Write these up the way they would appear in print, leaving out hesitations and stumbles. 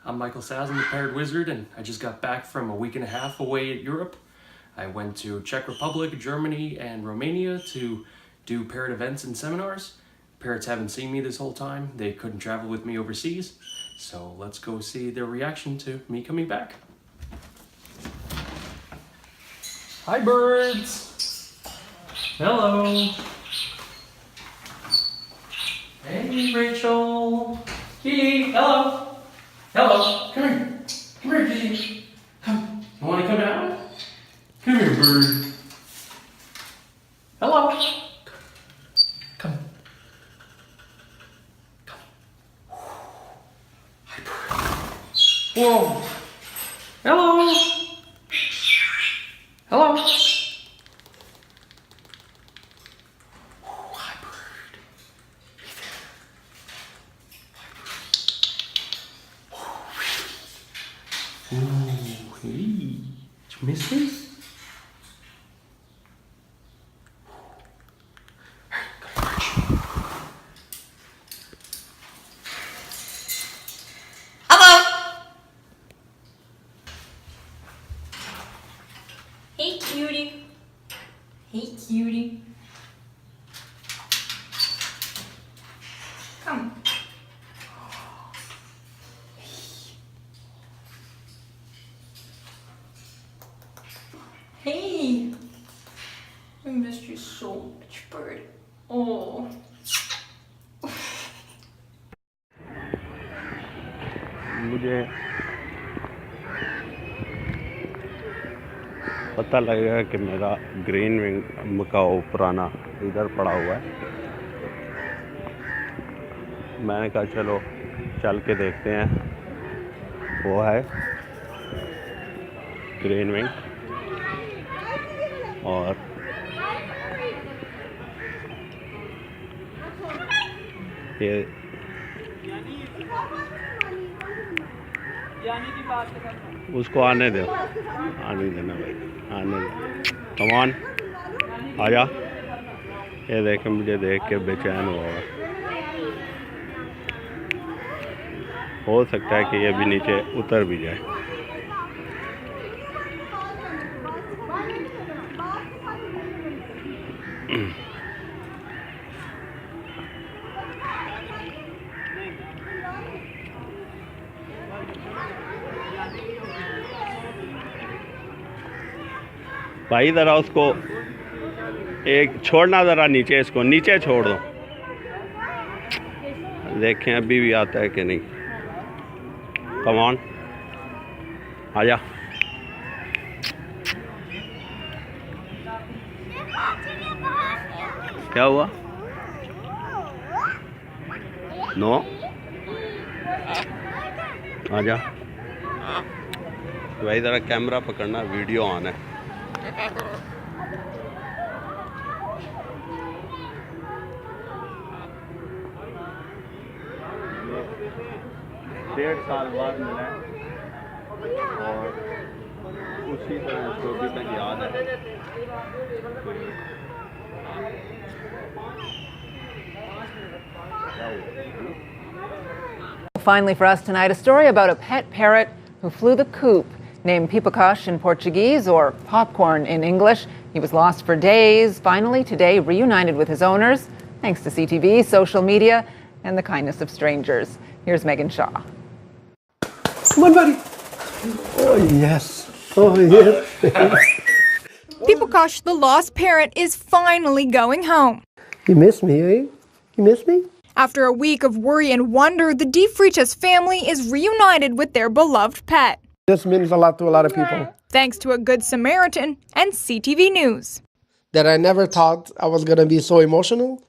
I'm Michael Saz, I'm the Parrot Wizard, and I just got back from a week and a half away at Europe. I went to Czech Republic, Germany, and Romania to do parrot events and seminars. Parrots haven't seen me this whole time. They couldn't travel with me overseas. So let's go see their reaction to me coming back. Hi, birds. Hello. Hey, Rachel. Kitty, hello. Hello. Come here. Come here, Kitty. Come. You want to come out? Come here, bird. Hello. Come. Come. Hi, bird. Whoa. Hello. Hello. Hi, bird. Hey there. Hi, bird. Ooh, hey. Did you miss me? Hey, cutie. Hey, cutie. Come. Hey. I missed you so much, bird. Oh. मुझे पता लगेगा कि मेरा green wing का पुराना इधर पड़ा हुआ है। मैंने कहा चलो चल के देखते हैं। वो है ग्रीन विंग और ये उसको आने दो, आने देना भाई, आने दो। कम ऑन, आजा। ये देखें, मुझे देख के बेचैन हुआ है। हो सकता है कि ये भी नीचे उतर भी जाए। भाई ज़रा उसको एक छोड़ना, ज़रा नीचे, इसको नीचे छोड़ दो। देखें अभी भी आता है कि नहीं। कम ऑन, आजा। क्या हुआ? नो, आजा। भाई ज़रा कैमरा पकड़ना, वीडियो ऑन है। 1.5 साल बाद मिला और उसी तरह उसको अभी तक याद है। Finally for us tonight, a story about a pet parrot who flew the coop. Named Pipocache in Portuguese or popcorn in English. He was lost for days, finally today reunited with his owners, thanks to CTV, social media, and the kindness of strangers. Here's Megan Shaw. Come on, buddy. Oh, yes. Oh, yes. Pipocache, the lost parrot, is finally going home. You miss me, eh? You miss me? After a week of worry and wonder, the De Freitas family is reunited with their beloved pet. This means a lot to a lot of people. Thanks to a Good Samaritan and CTV News. That I never thought I was going to be so emotional.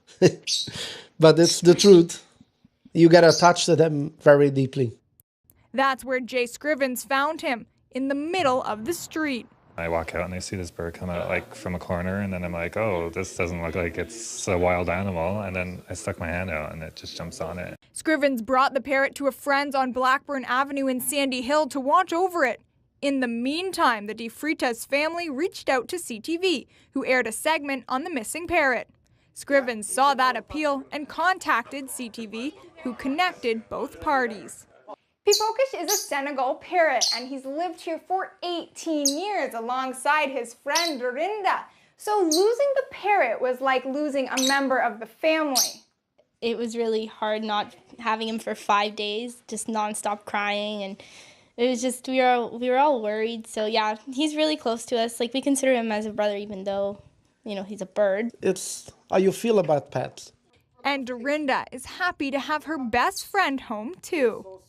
But it's the truth. You get attached to them very deeply. That's where Jay Scrivens found him, in the middle of the street. I walk out and I see this bird come out like from a corner, and then I'm like, oh, this doesn't look like it's a wild animal. And then I stuck my hand out and it just jumps on it. Scrivens brought the parrot to a friend's on Blackburn Avenue in Sandy Hill to watch over it. In the meantime, the De Freitas family reached out to CTV, who aired a segment on the missing parrot. Scrivens saw that appeal and contacted CTV, who connected both parties. Pipokish is a Senegal parrot, and he's lived here for 18 years alongside his friend Dorinda. So losing the parrot was like losing a member of the family. It was really hard not having him for 5 days, just nonstop crying, and it was just, we were all worried. So yeah, he's really close to us. Like, we consider him as a brother, even though, you know, he's a bird. It's how you feel about pets. And Dorinda is happy to have her best friend home too.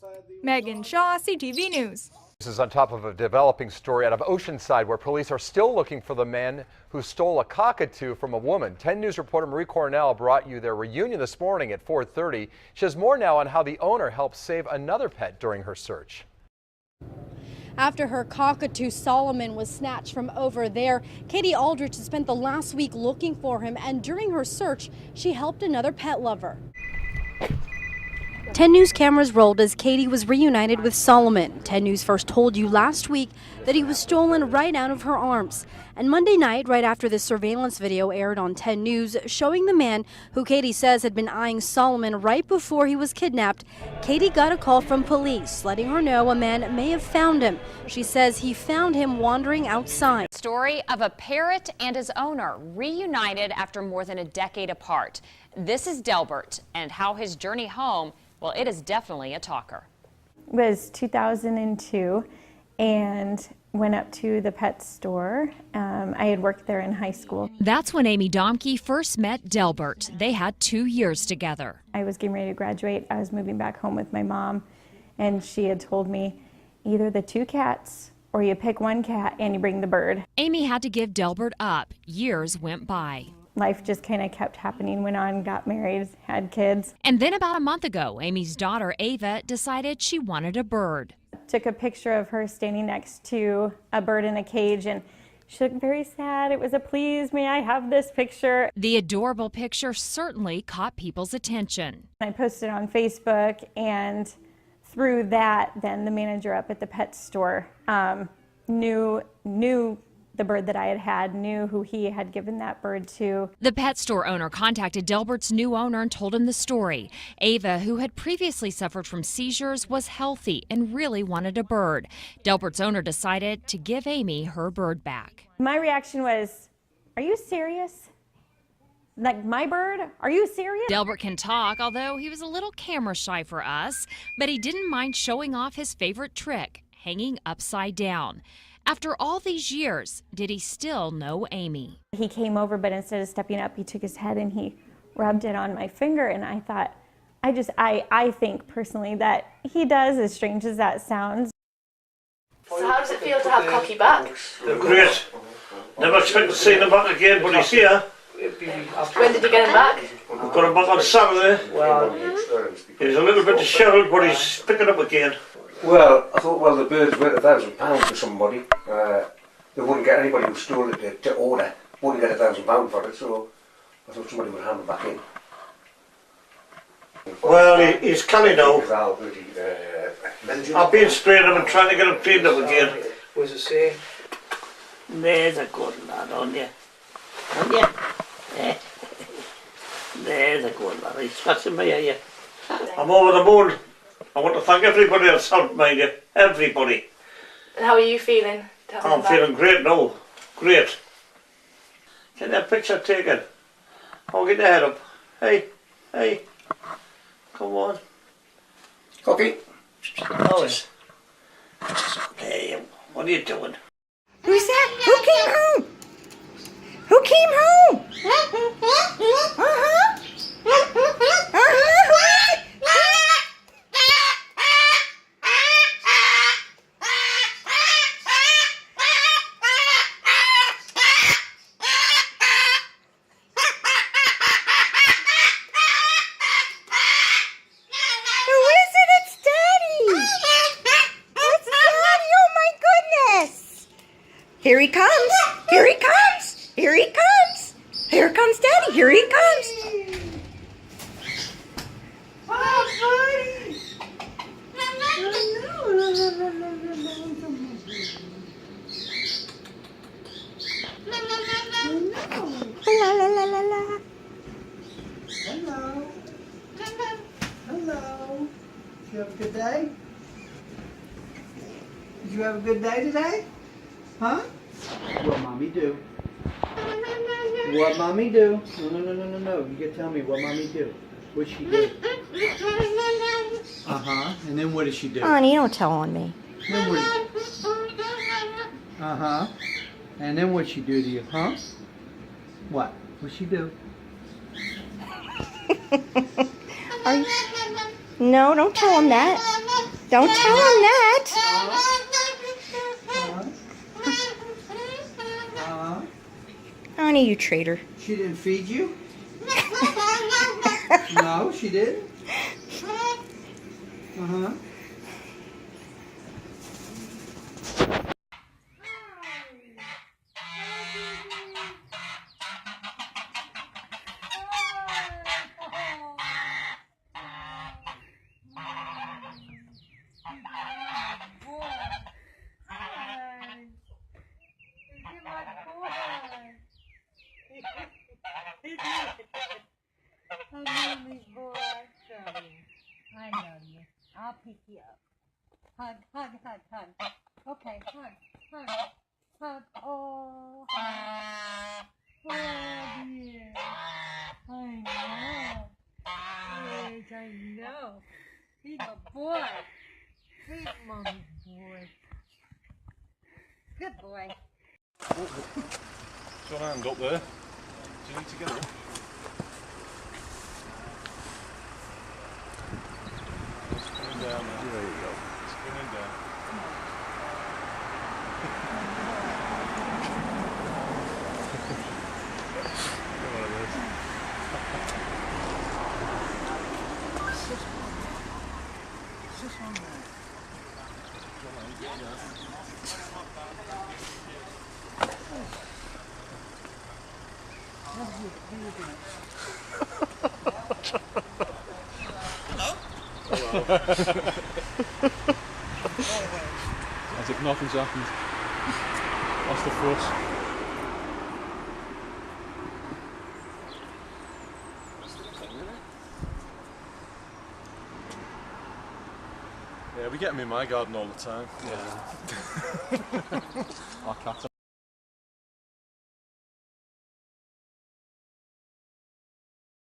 Megan Shaw, CTV News. This is on top of a developing story out of Oceanside, where police are still looking for the man who stole a cockatoo from a woman. 10 News reporter Marie Cornell brought you their reunion this morning at 4:30. She has more now on how the owner helped save another pet during her search. After her cockatoo Solomon was snatched from over there, Katie Aldrich has spent the last week looking for him, and during her search, she helped another pet lover. 10 News cameras rolled as Katie was reunited with Solomon. 10 News first told you last week that he was stolen right out of her arms. And Monday night, right after this surveillance video aired on 10 News showing the man who Katie says had been eyeing Solomon right before he was kidnapped, Katie got a call from police letting her know a man may have found him. She says he found him wandering outside. Story of a parrot and his owner reunited after more than a decade apart. This is Delbert, and how his journey home, well, it is definitely a talker. It was 2002 and went up to the pet store. I had worked there in high school. That's when Amy Domke first met Delbert. They had 2 years together. I was getting ready to graduate. I was moving back home with my mom, and she had told me either the 2 cats or you pick 1 cat and you bring the bird. Amy had to give Delbert up. Years went by. Life just kind of kept happening, went on, got married, had kids. And then about a month ago, Amy's daughter Ava decided she wanted a bird. Took a picture of her standing next to a bird in a cage, and she looked very sad. It was a please, may I have this picture? The adorable picture certainly caught people's attention. I posted it on Facebook, and through that, then the manager up at the pet store knew the bird that I had, knew who he had given that bird to. The pet store owner contacted Delbert's new owner and told him the story. Ava, who had previously suffered from seizures, was healthy and really wanted a bird. Delbert's owner decided to give Amy her bird back. My reaction was, are you serious? Like, my bird? Are you serious? Delbert can talk, although he was a little camera shy for us, but he didn't mind showing off his favorite trick, hanging upside down. After all these years, did he still know Amy? He came over, but instead of stepping up, he took his head and he rubbed it on my finger, and I thought, I think personally that he does, as strange as that sounds. So how does it feel to have Cocky back? They're great. Never expect to see them back again, but he's here. When did you get him back? We got him back on Saturday. He was a little bit dishevelled, but he's picking up again. Well, I thought, well, the bird's worth £1,000 for somebody. They wouldn't get anybody who stole it to order, wouldn't get £1,000 for it, so I thought somebody would hand it back in. Well, he's canny now. I've been spraying him and trying to get him cleaned up again. What does it say? There's a good lad on you. On you? There's a good lad. He's scratching my ear. I'm over the moon. I want to thank everybody that's helped me, everybody. And how are you feeling? I'm feeling great now. Great. Get that picture taken. I'll get your head up. Hey, hey. Come on. Cocky. Oh, hey, what are you doing? Who's that? Who came home? Who came home? Here he comes! Here he comes! Here he comes! Here comes Daddy! Here he comes! La la la la la. Hello. Hello. Hello. You have a good day? Did you have a good day today? Huh? What mommy do? What mommy do? No. You gotta tell me what mommy do. What'd she do? Uh-huh. And then what did she do? Honey, don't tell on me. Then what? Uh-huh. And then what'd she do to you, huh? What? What'd she do? Are you... No, don't tell him that. Don't tell him that. Honey, you traitor. She didn't feed you? No, she didn't? Uh-huh. I love you. I'll pick you up. Hug, hug, hug, hug. Okay, hug, hug, hug. Oh, hug. Oh, dear. I know. Yes, I know. He's a boy. He's mommy's boy. Good boy. Got a hand up there. Do you need to get up? Spinning down there. There you go. Spinning down. As if nothing's happened. That's the fuss. Yeah, we get them in my garden all the time. Yeah. Our cats